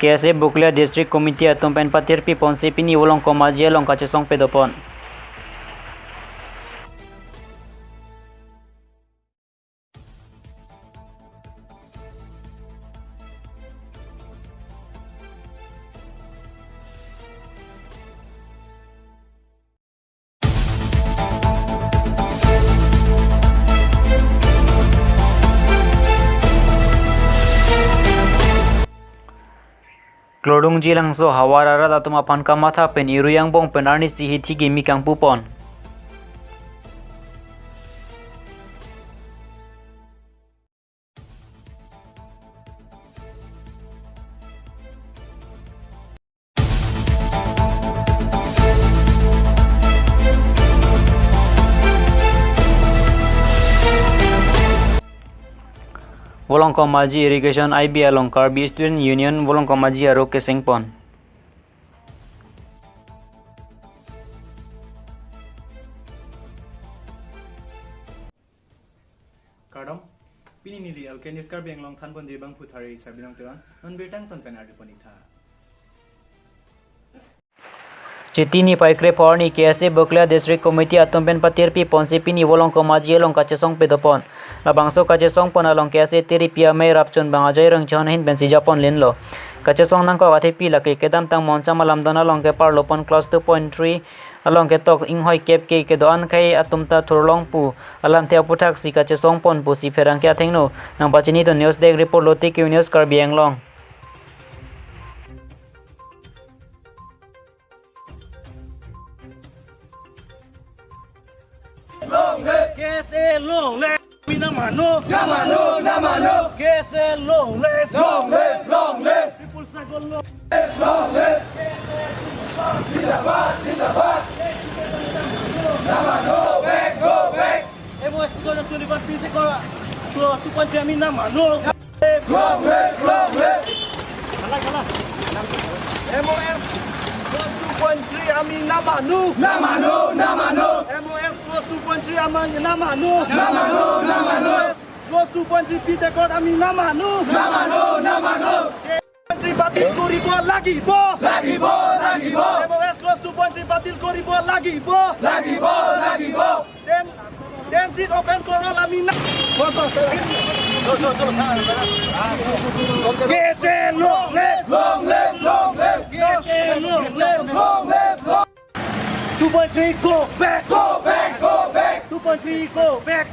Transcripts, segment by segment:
KSA Buklia District Committee atompen patir pi ponsi pini ulong komajia long kacesong pedopon. Klodung jilang so hawarara datuma pan kamata pen iruyang bong penarni sihi tige mikang pupon. Volong Komaji Irrigation IB along Karbi Student Union Volong Komaji aro kesengpon. Kardom pini nili alkenis Karbi anglong than pon jebang puthari sabilang tuan non betang ton penar diponitha. Cetini paikre porni KSA Buklia District Committee atompen patir pi ponsi pini volong komaji long kacesong pedopon. Labangso kacesong pon along KSA tiri pia may rapchon bangajay rang chon hin bensi Japon linlo. Kacesong nang ko ate pi laki kedam tang monsa malam dona long ke par lopon class 2.3 along ke tok inghoy kep ke doan kai atumta thurlong pu alam te aputhak si kacesong pon pu si ferang ke athengno nang bachini to news dek report loti ke news Karbi anglong. KSA long live Namano KSA long live people struggle long live Namano go back everyone is going to live peace ko to punch I mean Namano long live kala MOS 2.3 I mean Namano MOS close 2.3 I mean Namano close 2.3 piece accord I mean Namano 2.3 batil ko ribo lagi bo MOS close 2.3 batil ko ribo lagi bo then sit open for all I mean KSA long live KSA long live 2.3 go back 2.3 go back 2.3 go back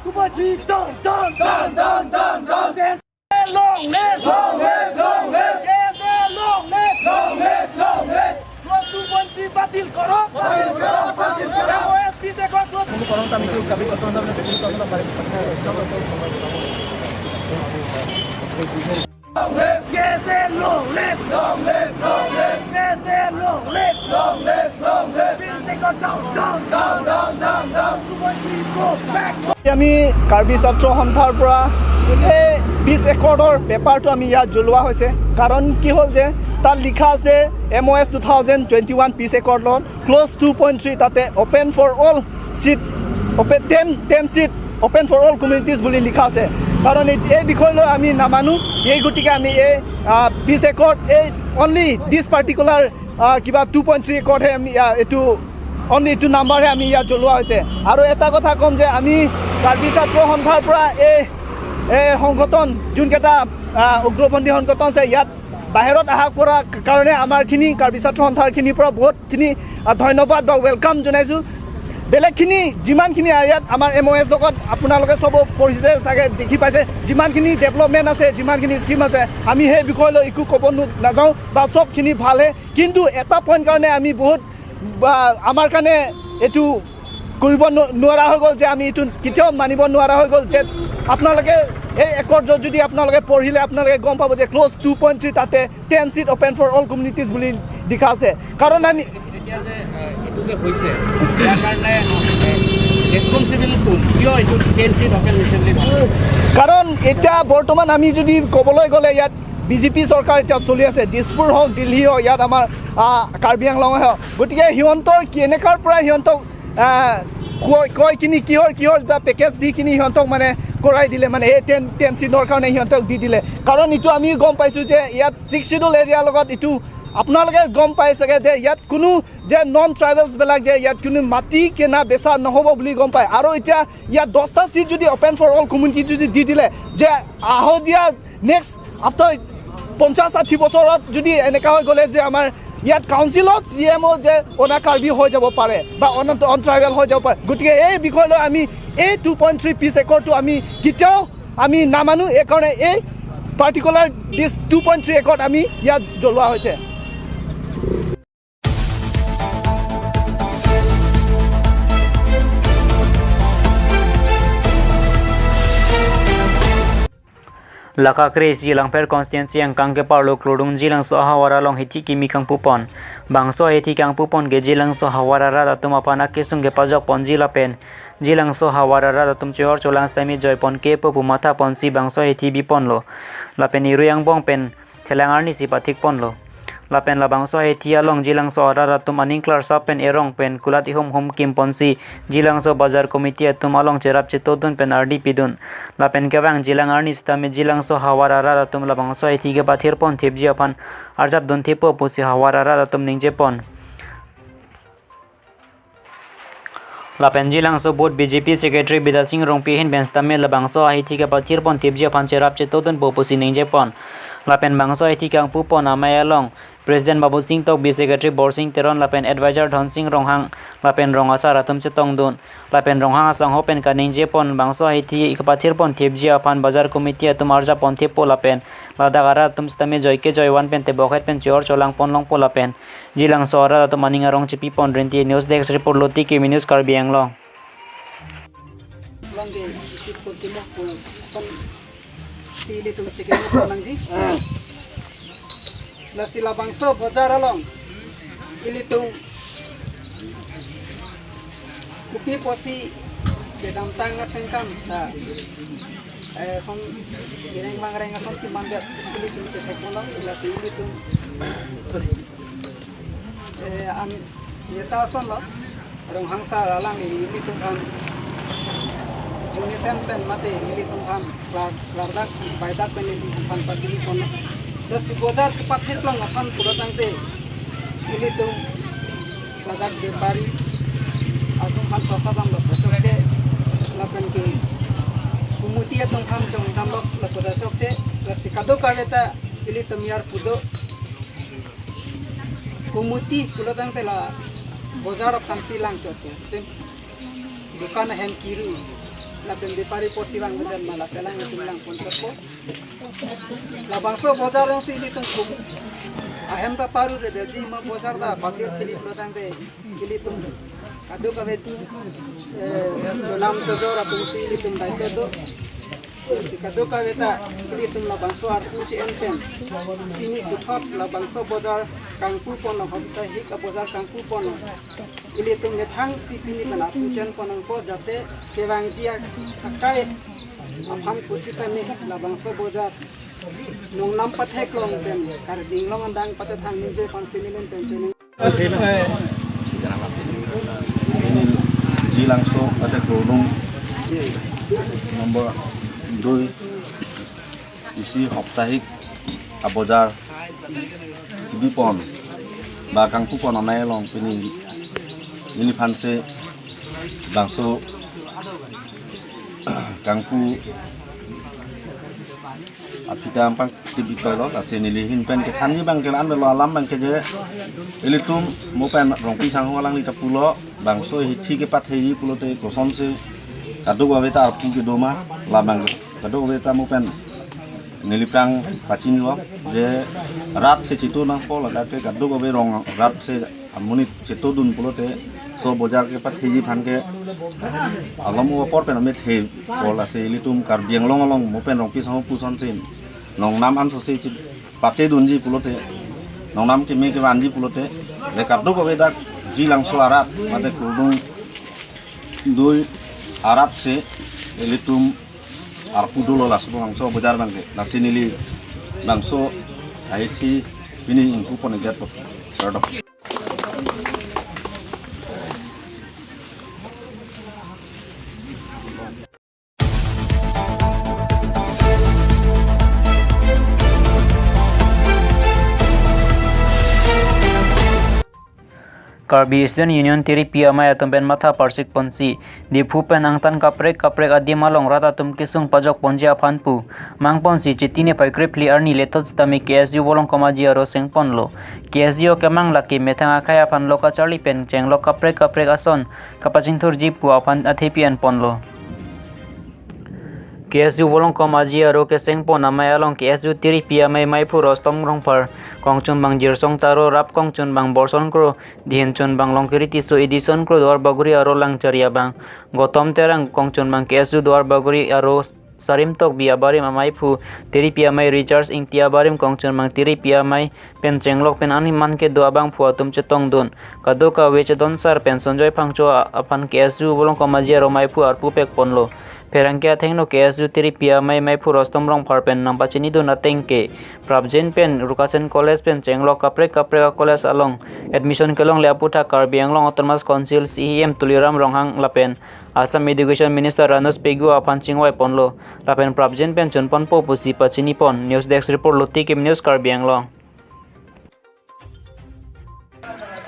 2.3 done long live KSA long live close 2.3 batil karo MOS piece accord close KSA long live KSA long live piece accord down 2.3 go back আমি কাৰ্বি ছাত্ৰ সন্থাৰ পৰা এই 20 একৰৰ পেপাৰটো আমি ইয়াত জ্বলোৱা হৈছে কাৰণ কি হ'ল যে তাত লিখা আছে MOS 2021 পিচ একৰৰ ক্লোজ 2.3 তাতে open for all seat open 10 seat open for all communities বুলি লিখা আছে কাৰণ এই বিষয়লৈ আমি নামানো এই গতিকে আমি এই পিচ একৰ এই অনলি দিছ পাৰ্টিকুলাৰ কিবা 2.3 একৰহে আমি এইটো অনলি এইটো নাম্বাৰহে আমি ইয়াত জ্বলোৱা হৈছে আৰু এটা কথা ক'ম যে আমি কাৰ্বি ছাত্ৰ সন্থাৰ পৰা এই সংগঠন যোনকেইটা উগ্ৰপন্থী সংগঠন আছে ইয়াত বাহিৰত অহা কৰাৰ কাৰণে আমাৰখিনি কাৰ্বি ছাত্ৰ সন্থাৰখিনিৰ পৰা বহুতখিনি ধন্যবাদ বা ৱেলকাম জনাইছোঁ বেলেগখিনি যিমানখিনি ইয়াত আমাৰ MOS লগত আপোনালোকে চব পঢ়িছে চাগে দেখি পাইছে যিমানখিনি ডেভেলপমেণ্ট আছে যিমানখিনি স্কিম আছে আমি সেই বিষয়লৈ একো ক'ব নাযাওঁ বা চবখিনি ভালহে কিন্তু এটা পইণ্ট কাৰণে আমি বহুত আমাৰ কাৰণে এইটো কৰিব নোৱাৰা হৈ গ'ল যে আমি এইটো কেতিয়াও মানিব নোৱাৰা হৈ গ'ল যে আপোনালোকে এই একৰ্ড যদি আপোনালোকে পঢ়িলে আপোনালোকে গম পাব যে ক্লোজ 2.3 তাতে 10 seat open for all communities বুলি লিখা আছে কাৰণ আমি এতিয়া যে এইটো যে হৈছে ইয়াৰ কাৰণে ৰেসপন্সিবল কোন কিয় এইটো 10 সিট ওপেন হৈছে বুলি ভাবে কাৰণ এটা বৰ্তমান আমি যদি ক'বলৈ গ'লে ইয়াত বিজেপি চৰকাৰ এতিয়া চলি আছে দিছপুৰ হওক দিল্লী হওক ইয়াত আমাৰ কাৰ্বি আংলং হওক গতিকে সিহঁতৰ কেনেকাৰ পৰা সিহঁতক কয় কিনি কিহৰ পেকেজ দি কিনি সিহঁতক মানে কৰাই দিলে মানে এই 10 চিটৰ কাৰণে সিহঁতক দি দিলে কাৰণ ইটো আমি গম পাইছোঁ যে ইয়াত 6 শিডিউল এৰিয়াৰ লগত ইটো আপোনালোকে গম পাই চাগে যে ইয়াত কোনো যে নন ট্ৰাইবেলছবিলাক যে ইয়াত কোনো মাটি কেনা বেচা নহ'ব বুলি গম পায় আৰু এতিয়া ইয়াত 10টা চিট যদি অপেন ফৰ অল কমিউনিটি যদি দি দিলে যে দিয়া নেক্সট আফটাৰ 50-60 বছৰত যদি এনেকুৱা হৈ গ'লে যে আমাৰ ইয়াত কাউন্সিলত CMO যে অনা কাৰ্বি হৈ যাব পাৰে বা অন ট্ৰাইবেল হৈ যাব পাৰে গতিকে এই বিষয়লৈ আমি এই 2.3 পিচ একৰটো আমি কেতিয়াও আমি নামানো এইকাৰণে এই পাৰ্টিকুলাৰ দিছ 2.3 একৰত আমি ইয়াত জ্বলোৱা হৈছে Laka Kres Jilang Per Constituency ang Kangke Parlo Klodung Jilang So Hawara Long Hiti Kimi Kang Pupon Bangso Hiti Kang Pupon Ge Jilang So Hawara Rada Tum Apana Kesung Ge Pajok Pon Jila Pen Jilang So Hawara Rada Tum Chor Cholang Stami Joy Pon Ke Pumata Pon Si Bangso Hiti Bipon Lo Lapen Iruyang Bong Pen Telangar Ni Si Patik Pon Lo Lapen la bangso Hiti Along Jilang So Rada Tum Aning Klar Sapen Erong Pen Kulati Hum Kim Pon Si Jilang So Bazar Committee Tum Along Cherap Chitodun Pen RD Pidun Lapen Kawang Jilang Arnis Tame Jilang So Hawara Rada Tum la bangso Hiti Ge Pathir Pon Thip Ji Apan Arjab Dun Thipo Pusi Hawara Rada Tum Ning Jepon Lapen Jilang So Board BJP Secretary Bida Singh Rong Pihin Ben Stame la bangso Hiti Ge Pathir Pon Thip Ji Apan Cherap Chitodun Pusi Ning Jepon Lapen bangso Hiti Kang Pupon Amay Along President Babu Singh Tok B Secretary Bor Singh Teron Lapen Advisor Dhon Singh Ronghang Lapen Rongasa Ratum Chetong Dun Lapen Ronghang Asang Hopen Kaning Jepon Bangso Hiti Ikapathir Pon Thipji Apan Bazar Committee Atum Arja Pon Thipo Lapen Ladagara Tum Stame Joy Ke Joy Wan Pen Te Bokhet Pen Chor Cholang Pon Long Po Lapen Jilang Sora Atum Maninga Rong Chipi Pon Rinti News Desk Report Loti Ki News Karbi Anglong Long ge sit ko timo ko son sili tum chicken ko nangji la sila bangso bazar along ili tum kupi posi de dam tang sengkam ta son ireng mangreng son si mandat ili tum chetek kolong la sili tum am yesta son lo rong hangsa alang ili tum kan Unisen pen mate ili tum kan lardak baidak pen ili tum kan pachili kono terus si bozar kepathir long akan puratang te ili tum ladak depari atum kan sasam lo chokche lapen ke kumuti atum kan jong tam lo lakoda chokche terus si kado kareta ili tum yar pudo kumuti puratang te la bozar kan silang chokche dukan hen kiru lapen depari posilang bedan malah selang tulang pun terpo la bangso bozar rong sili tung kum ahem ta paru re deji ma bozar da bagir tili protang de kili tung kadu ka vetu jolam chojora tung sili tung dai to si kadu ka veta kili tung la bangso ar puch en pen ini uthot la bangso bozar kangpu pon la hobta hi ka bozar kangpu pon ili tung nethang si pini bana puchen ponang po jate kewang jia akai amham kusita me la bangso bozar nong nam pathek long tem kar ding long andang pachathang ninje pansinilen tenchen Jilang So ada Klodung nomor 2 isi Hopsahik Abozar Bipon Bakang Pupon Amay Long Pini ini panse bangso Kangpu apita ampang tibi tolo asini lihin pen ke kanji bang kelan belo alam bang keje elitum mo pen rongpi sang walang lita pulo bangso hiti ke pathei pulo te kosom se kadu ga beta apu ke doma labang kadu ga beta mo pen nilipang pacin lo je rap se citu nang po laga ke kadu ga be rong rap se amuni citu dun pulo te so bozar ke pathei phan ke alam mo por pen me the pola se elitum kar biang long long mo pen rongpi sang pu son sin nong nam an so se pate dunji pulo te nong nam ke me ke wanji pulo te le kadu ga be da jilang so arat mate Klodung doi Arab se elitum arpudulo la so bangso bozar bangke nasinili bangso Haiti ini ingku pon get sordok Karbi Student Union tiri PMI atumpen matha parsik ponsi dipu pen angtan kaprek adi malong rata tum kisung pajok ponji apanpu mang ponsi citine pai kripli arni letot stami KSU bolong komaji aro seng ponlo KSU kemang laki metang akai apan loka charli pen ceng lo kaprek ason kapacing thur jipu apan athepian ponlo KSU bolong komaji aro ke seng pon amai along KSU tiri PMI maipu rostom rongpar kongchun bang jirsong taro rap kongchun bang borson kro dihenchun bang longkiri tiso edison kro dwar baguri aro lang charia bang gotom terang kongchun bang KSU dwar baguri aro sarim tok bia barim amai phu tiri PMI recharge ing tia barim kongchun bang tiri PMI pen chenglok pen ani man ke doa bang phu atum chetong don kado ka weche don sar pen sonjoy phangcho apan KSU bolong komaji aro mai phu arpu pek ponlo Perangkia thengno KSU tiri PMI maipu rostom rong parpen nang pachini do natengke prabjen pen rukasen college pen chenglo kaprek college along admission kelong leaputha Karbi Anglong Autonomous Council CEM tuliram ronghang lapen Assam Education Minister Ranos Pegu apan chingwai ponlo lapen prabjen pen chunpon po pusi pachini pon news desk report luti kim news Karbi Anglong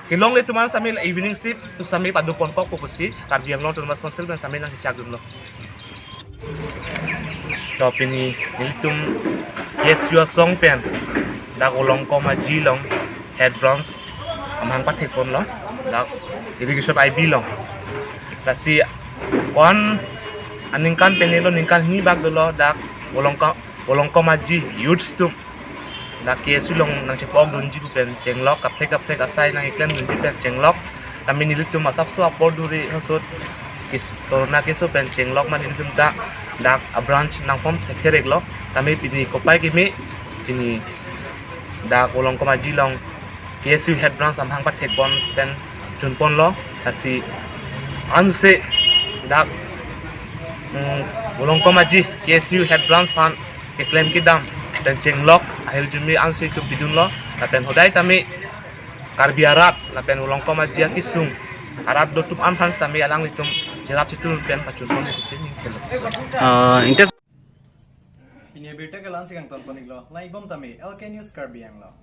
Kilong le tuman sambil evening shift tu sambil padupon pok pusi Karbi Anglong Autonomous Council pen sambil nang hicagum lo top ini tum yes your song pen dak ulong komaji long head bronze amang pathek pon lo dak irrigation IB long kasi kon aningkan penelo ningkan ni bag dolo dak ulong komaji youth stup dak yes long nang cepok dunji pen cenglok kaprek asai nang iklan dunji pen cenglok kami nilitum asap su apor duri hasut corona keso pen cenglok man ini dak a branch nang form terek lo kami pini kopai kimi pini dak ulong komaji long KSU head branch amhang pathek pon pen junpon lo asi anu se dak ulong komaji KSU head branch pan ke claim kidam dan cenglok akhir jumi ansu itu bidun lo pen hodai kami Karbi Arab pen ulong komaji kisung Arab do tup amhan tami alang litum jerap situ pen pacun pon itu sini celo Ini berita kelan siang ton poniglo, lai bom tami, LK News Karbi Anglong.